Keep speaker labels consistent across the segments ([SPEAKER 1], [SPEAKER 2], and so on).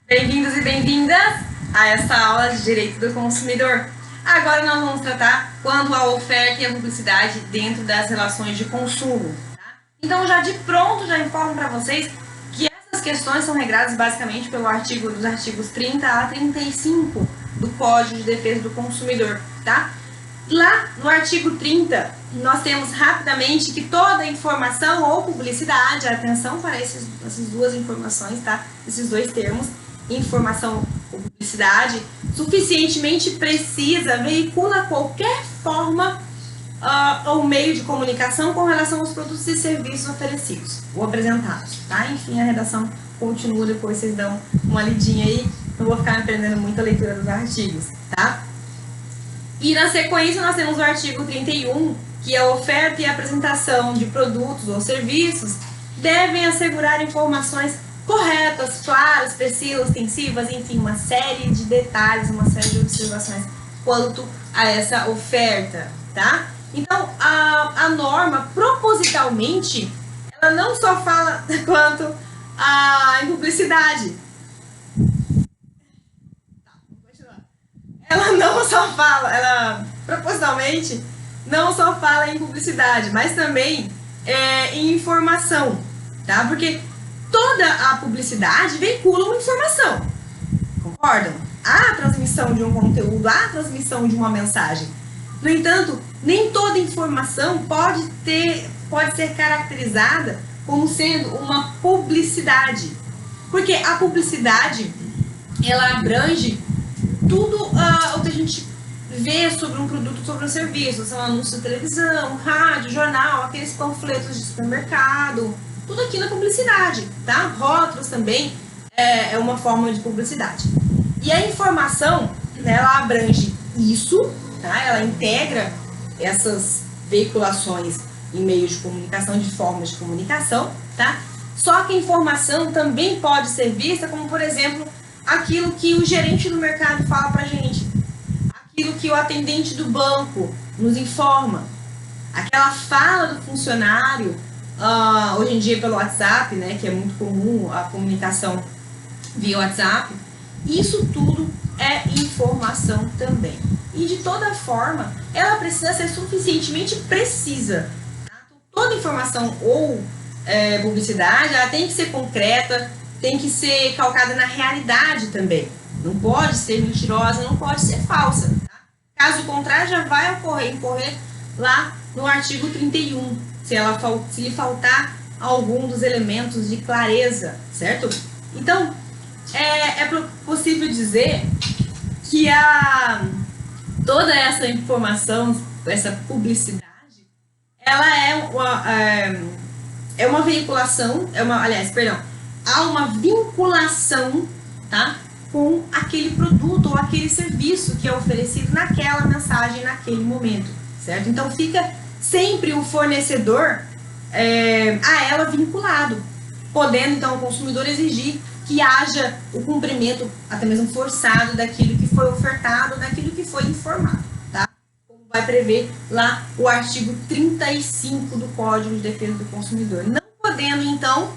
[SPEAKER 1] Bem-vindos e bem-vindas a essa aula de Direito do Consumidor. Agora nós vamos tratar quanto à oferta e a publicidade dentro das relações de consumo. Tá? Então, já de pronto, já informo para vocês que essas questões são regradas basicamente dos artigos 30 a 35 do Código de Defesa do Consumidor. Tá? Lá no artigo 30, nós temos rapidamente que toda informação ou publicidade, atenção para essas duas informações, tá? Esses dois termos, informação ou publicidade, suficientemente precisa, veicula qualquer forma ou meio de comunicação com relação aos produtos e serviços oferecidos ou apresentados, tá? Enfim, a redação continua, depois vocês dão uma lidinha aí, não vou ficar me prendendo muito a leitura dos artigos, tá? E na sequência nós temos o artigo 31, que a oferta e a apresentação de produtos ou serviços devem assegurar informações corretas, claras, precisas, ostensivas, enfim, uma série de detalhes, uma série de observações quanto a essa oferta, tá? Então, a norma, propositalmente, ela não só fala quanto à publicidade. Ela não só fala, ela propositalmente não só fala em publicidade, mas também em informação, tá? Porque toda a publicidade veicula uma informação, concordam? Há a transmissão de um conteúdo, há a transmissão de uma mensagem. No entanto, nem toda informação pode ser caracterizada como sendo uma publicidade, porque a publicidade, ela abrange tudo o que a gente vê sobre um produto, sobre um serviço, são anúncios de televisão, rádio, jornal, aqueles panfletos de supermercado, tudo aqui na publicidade, tá? Rótulos também é uma forma de publicidade. E a informação, né, ela abrange isso, tá? Ela integra essas veiculações em meios de comunicação, de formas de comunicação, tá? Só que a informação também pode ser vista como, por exemplo, aquilo que o gerente do mercado fala pra gente, aquilo que o atendente do banco nos informa, aquela fala do funcionário, hoje em dia pelo WhatsApp, né, que é muito comum a comunicação via WhatsApp, isso tudo é informação também. E de toda forma, ela precisa ser suficientemente precisa. Tá? Toda informação ou publicidade, ela tem que ser concreta, tem que ser calcada na realidade também. Não pode ser mentirosa, não pode ser falsa. Tá? Caso contrário, já vai incorrer lá no artigo 31, se lhe faltar algum dos elementos de clareza, certo? Então, é possível dizer que toda essa informação, essa publicidade, ela é uma veiculação, há uma vinculação, tá, com aquele produto ou aquele serviço que é oferecido naquela mensagem, naquele momento, certo? Então, fica sempre o fornecedor a ela vinculado, podendo, então, o consumidor exigir que haja o cumprimento, até mesmo forçado, daquilo que foi ofertado, daquilo que foi informado, tá? Como vai prever lá o artigo 35 do Código de Defesa do Consumidor. Não podendo, então,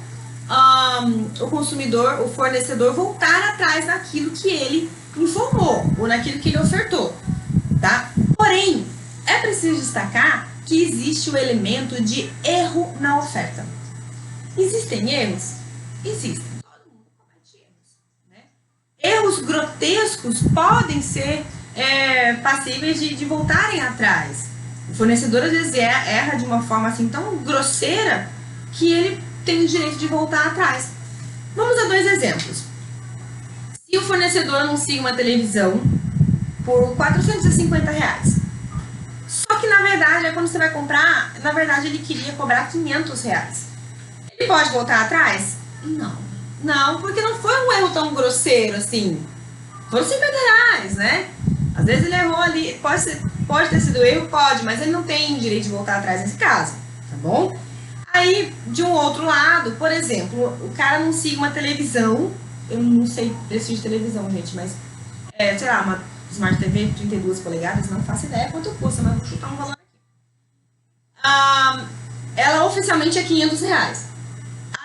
[SPEAKER 1] o consumidor, o fornecedor, voltar atrás naquilo que ele informou ou naquilo que ele ofertou, tá? Porém, é preciso destacar que existe o elemento de erro na oferta. Existem erros? Existem. Todo mundo comete erros, né? Erros grotescos podem ser passíveis de voltarem atrás. O fornecedor, às vezes, erra de uma forma assim tão grosseira que ele tem o direito de voltar atrás. Vamos a dois exemplos. Se o fornecedor anuncia uma televisão por R$450, só que na verdade, quando você vai comprar, na verdade ele queria cobrar R$500. Ele pode voltar atrás? Não. Não, porque não foi um erro tão grosseiro assim. Foram R$50, né? Às vezes ele errou ali, pode ter sido erro, pode, mas ele não tem direito de voltar atrás nesse caso, tá bom? Aí, de um outro lado, por exemplo, o cara anuncia uma televisão, eu não sei preço de televisão, gente, mas, sei lá, uma Smart TV 32 polegadas, não faço ideia quanto custa, mas vou chutar um valor aqui. Ela oficialmente é R$500.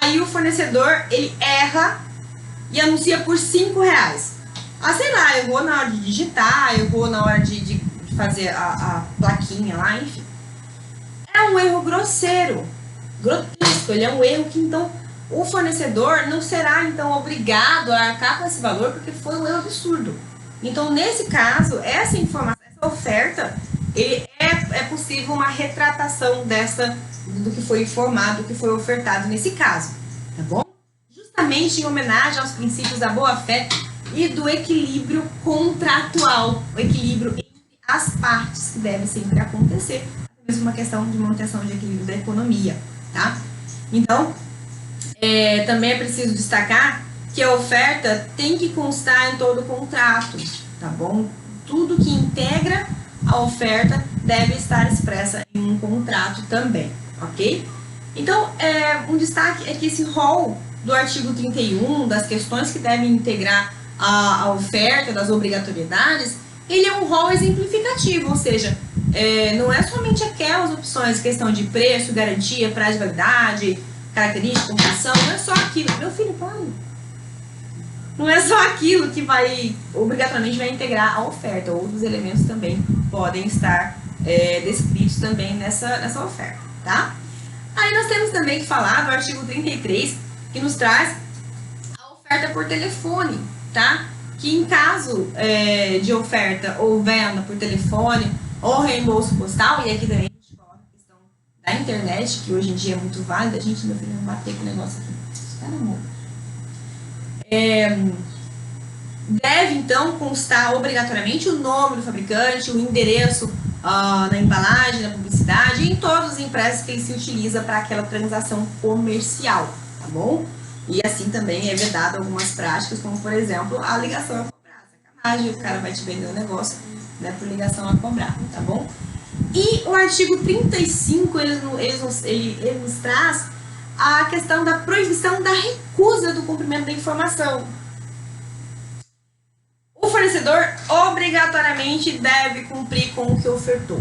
[SPEAKER 1] Aí o fornecedor, ele erra e anuncia por R$ 5. Ah, sei lá, eu vou na hora de digitar, eu vou na hora de fazer a plaquinha lá, enfim. É um erro grosseiro, grotesco, ele é um erro que então o fornecedor não será então obrigado a arcar com esse valor porque foi um erro absurdo. Então, nesse caso, essa informação, essa oferta, é possível uma retratação do que foi informado, do que foi ofertado nesse caso, tá bom? Justamente em homenagem aos princípios da boa-fé e do equilíbrio contratual, o equilíbrio entre as partes que deve sempre acontecer, mesmo uma questão de manutenção de equilíbrio da economia, tá? Então, também é preciso destacar que a oferta tem que constar em todo o contrato, tá bom? Tudo que integra a oferta deve estar expressa em um contrato também, ok? Então, um destaque é que esse rol do artigo 31, das questões que devem integrar a oferta, das obrigatoriedades, ele é um rol exemplificativo, ou seja, não é somente aquelas opções, questão de preço, garantia, prazo de validade, característica, condição, não é só aquilo. Meu filho, pai, não é só aquilo que obrigatoriamente vai integrar a oferta, outros elementos também podem estar descritos também nessa oferta, tá? Aí nós temos também que falar do artigo 33, que nos traz a oferta por telefone, tá? Que em caso de oferta ou venda por telefone ou reembolso postal, e aqui também a gente coloca a questão da internet, que hoje em dia é muito válida, meu filho, vai bater com o negócio aqui. Caramba. Deve então constar obrigatoriamente o nome do fabricante, o endereço na embalagem, na publicidade e em todos os impressos que ele se utiliza para aquela transação comercial, tá bom? E assim também é vedado algumas práticas, como por exemplo a ligação a cobrar, sacanagem, o cara vai te vender um negócio, né, por ligação a cobrar, tá bom? E o artigo 35, ele nos traz a questão da proibição da recusa do cumprimento da informação. O fornecedor obrigatoriamente deve cumprir com o que ofertou,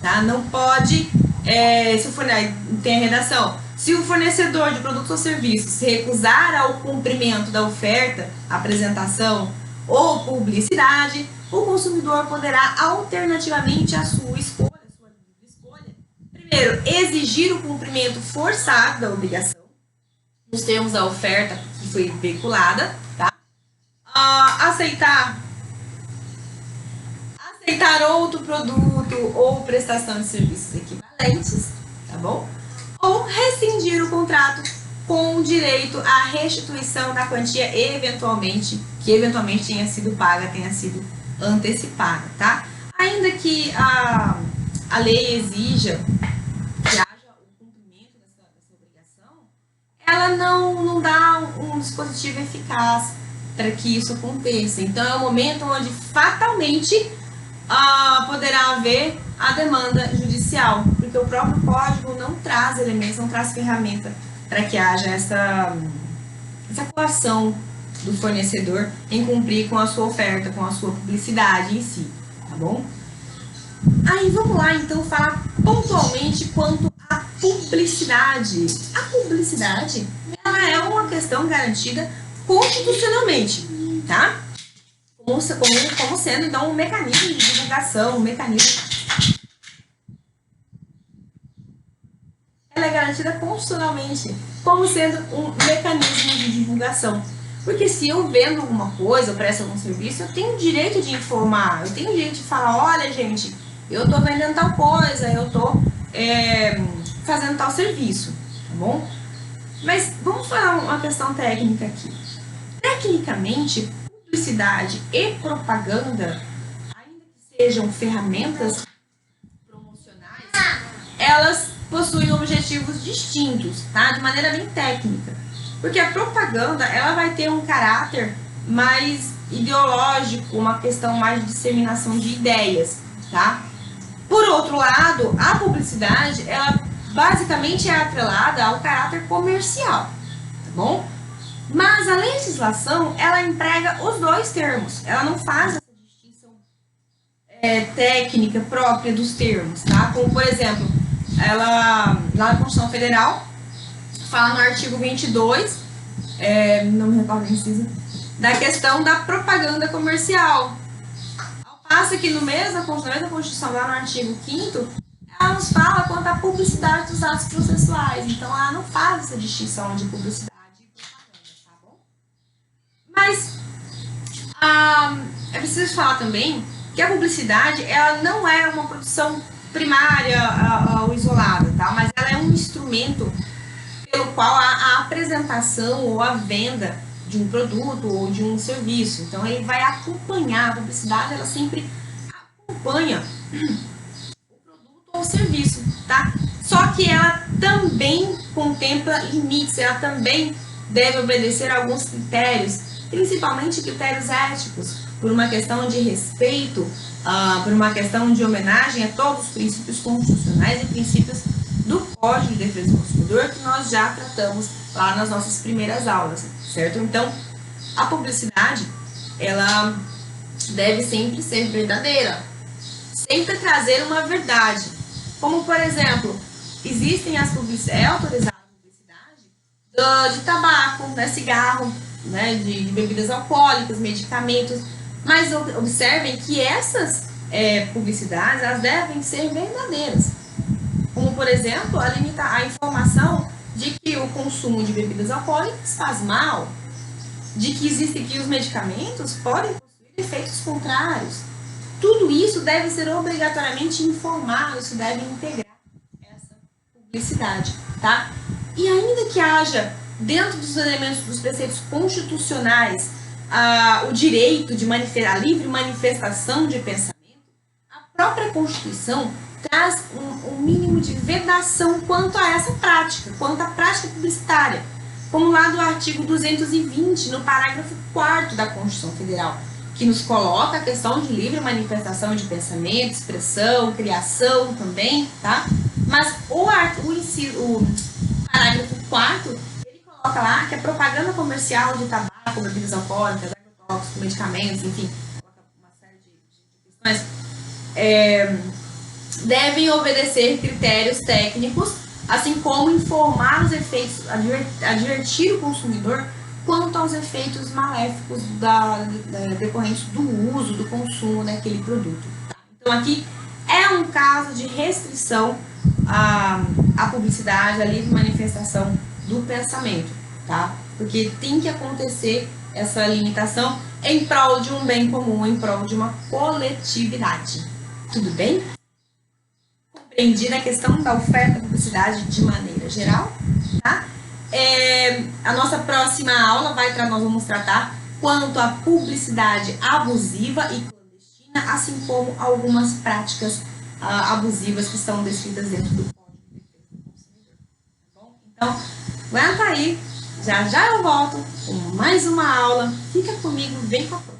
[SPEAKER 1] tá? Não pode, tem a redação, se o fornecedor de produtos ou serviços se recusar ao cumprimento da oferta, apresentação ou publicidade, o consumidor poderá alternativamente a sua escolha, primeiro, exigir o cumprimento forçado da obrigação, nos termos da oferta que foi veiculada, tá? Aceitar outro produto ou prestação de serviços equivalentes, tá bom? Ou rescindir o contrato com direito à restituição da quantia que eventualmente tenha sido paga, tenha sido antecipada, tá? Ainda que a lei exija que haja o cumprimento dessa obrigação, ela não dá um dispositivo eficaz para que isso aconteça. Então, é o momento onde fatalmente poderá haver a demanda judicial, porque o próprio código não traz elementos, não traz ferramenta para que haja essa coação do fornecedor em cumprir com a sua oferta, com a sua publicidade em si, tá bom? Aí vamos lá então falar pontualmente quanto à publicidade. A publicidade, ela é uma questão garantida constitucionalmente, tá? Como sendo então um mecanismo de divulgação, ela é garantida constitucionalmente como sendo um mecanismo de divulgação. Porque se eu vendo alguma coisa, eu presto algum serviço, eu tenho o direito de informar, eu tenho o direito de falar, olha gente, eu tô vendendo tal coisa, eu tô fazendo tal serviço, tá bom? Mas vamos falar uma questão técnica aqui. Tecnicamente, publicidade e propaganda, ainda que sejam ferramentas promocionais, elas possuem objetivos distintos, tá? De maneira bem técnica. Porque a propaganda, ela vai ter um caráter mais ideológico, uma questão mais de disseminação de ideias, tá? Por outro lado, a publicidade, ela basicamente é atrelada ao caráter comercial, tá bom? Mas a legislação, ela emprega os dois termos, ela não faz essa distinção técnica própria dos termos, tá? Como, por exemplo, ela, lá na Constituição Federal, fala no artigo 22 não me recordo o inciso, da questão da propaganda comercial. Ao passo que no mesmo da Constituição, lá no artigo 5º, ela nos fala quanto à publicidade dos atos processuais. Então, ela não faz essa distinção de publicidade e propaganda, tá bom? Mas, é preciso falar também que a publicidade, ela não é uma produção primária ou isolada, tá? Mas ela é um instrumento pelo qual a apresentação ou a venda de um produto ou de um serviço. Então, ele vai acompanhar, a publicidade, ela sempre acompanha o produto ou o serviço, tá? Só que ela também contempla limites, ela também deve obedecer a alguns critérios, principalmente critérios éticos, por uma questão de respeito, por uma questão de homenagem a todos os princípios constitucionais e princípios do Código de Defesa do Consumidor, que nós já tratamos lá nas nossas primeiras aulas, certo? Então, a publicidade, ela deve sempre ser verdadeira, sempre trazer uma verdade. Como, por exemplo, existem as publicidades, é autorizada a publicidade de tabaco, né, cigarro, né, de bebidas alcoólicas, medicamentos, mas observem que essas publicidades, elas devem ser verdadeiras. Como, por exemplo, a informação de que o consumo de bebidas alcoólicas faz mal, de que os medicamentos podem possuir efeitos contrários. Tudo isso deve ser obrigatoriamente informado, isso deve integrar essa publicidade, tá? E ainda que haja, dentro dos elementos dos preceitos constitucionais, o direito de a livre manifestação de pensamento, a própria Constituição traz um mínimo de vedação quanto a essa prática, quanto à prática publicitária, como lá do artigo 220, no parágrafo 4º da Constituição Federal, que nos coloca a questão de livre manifestação de pensamento, expressão, criação também, tá? Mas o parágrafo 4º, ele coloca lá que a propaganda comercial de tabaco, bebidas alcoólicas, agrotóxicos, medicamentos, enfim, coloca uma série de questões, devem obedecer critérios técnicos, assim como informar os efeitos, advertir o consumidor quanto aos efeitos maléficos decorrentes do uso, do consumo daquele produto. Tá? Então, aqui é um caso de restrição à publicidade, à livre manifestação do pensamento, tá? Porque tem que acontecer essa limitação em prol de um bem comum, em prol de uma coletividade. Tudo bem? Compreendida a questão da oferta de publicidade de maneira geral, tá? A nossa próxima aula nós vamos tratar quanto à publicidade abusiva e clandestina, assim como algumas práticas abusivas que estão descritas dentro do Código de Defesa do Consumidor. Tá bom? Então, aguenta aí, já já eu volto com mais uma aula. Fica comigo, vem com a prof.